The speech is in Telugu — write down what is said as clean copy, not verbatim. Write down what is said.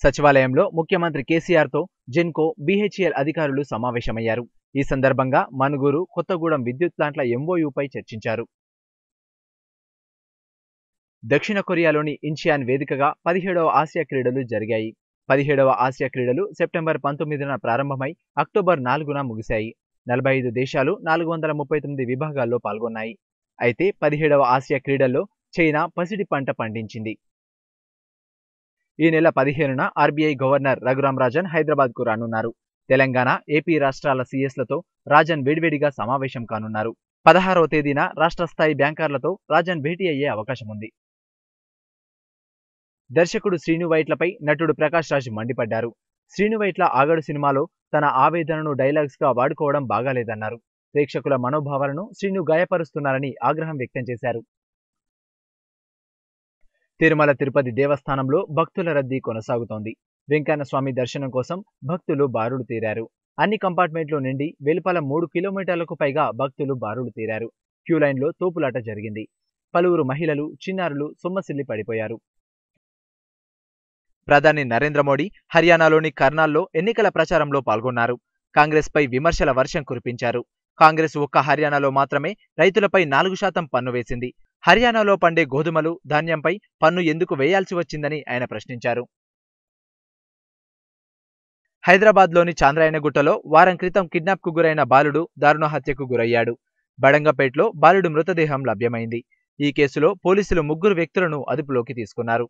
సచివాలయంలో ముఖ్యమంత్రి కేసీఆర్తో జెన్కో, బీహెచ్ఈఎల్ అధికారులు సమావేశమయ్యారు. ఈ సందర్భంగా మనుగురు, కొత్తగూడెం విద్యుత్ ప్లాంట్ల ఎంఓయూపై చర్చించారు. దక్షిణ కొరియాలోని ఇన్చియాన్ వేదికగా 17వ ఆసియా క్రీడలు జరిగాయి. 17వ ఆసియా క్రీడలు సెప్టెంబర్ 19న ప్రారంభమై అక్టోబర్ 4న ముగిశాయి. 45 దేశాలు 439 విభాగాల్లో పాల్గొన్నాయి. అయితే 17వ ఆసియా క్రీడల్లో చైనా పసిడి పంట పండించింది. ఈ నెల 15న ఆర్బీఐ గవర్నర్ రఘురాం రాజన్ హైదరాబాద్కు రానున్నారు. తెలంగాణ, ఏపీ రాష్ట్రాల సీఎస్లతో రాజన్ వేడివేడిగా సమావేశం కానున్నారు. 16వ తేదీన రాష్ట్ర స్థాయి బ్యాంకర్లతో రాజన్ భేటీ అయ్యే అవకాశం ఉంది. దర్శకుడు శ్రీను వైట్లపై నటుడు ప్రకాష్ రాజ్ మండిపడ్డారు. శ్రీను వైట్ల ఆగడు సినిమాలో తన ఆవేదనను డైలాగ్స్గా వాడుకోవడం బాగాలేదన్నారు. ప్రేక్షకుల మనోభావాలను శ్రీను గాయపరుస్తున్నారని ఆగ్రహం వ్యక్తం చేశారు. తిరుమల తిరుపతి దేవస్థానంలో భక్తుల రద్దీ కొనసాగుతోంది. వెంకన్న స్వామి దర్శనం కోసం భక్తులు బారులు తీరారు. అన్ని కంపార్ట్మెంట్లు నిండి వెలుపల 3 కిలోమీటర్లకు పైగా భక్తులు బారులు తీరారు. క్యూలైన్లో తోపులాట జరిగింది. పలువురు మహిళలు, చిన్నారులు సొమ్మసిల్లి పడిపోయారు. ప్రధాని నరేంద్ర మోడీ హర్యానాలోని కర్నాల్లో ఎన్నికల ప్రచారంలో పాల్గొన్నారు. కాంగ్రెస్పై విమర్శల వర్షం కురిపించారు. కాంగ్రెస్ ఒక్క హర్యానాలో మాత్రమే రైతులపై 4% పన్ను వేసింది. హర్యానాలో పండే గోధుమలు, ధాన్యంపై పన్ను ఎందుకు వేయాల్సి వచ్చిందని ఆయన ప్రశ్నించారు. హైదరాబాద్లోని చాంద్రాయణగుట్టలో వారం క్రితం కిడ్నాప్కు గురైన బాలుడు దారుణ హత్యకు గురయ్యాడు. బడంగపేట్లో బాలుడు మృతదేహం లభ్యమైంది. ఈ కేసులో పోలీసులు 3 వ్యక్తులను అదుపులోకి తీసుకున్నారు.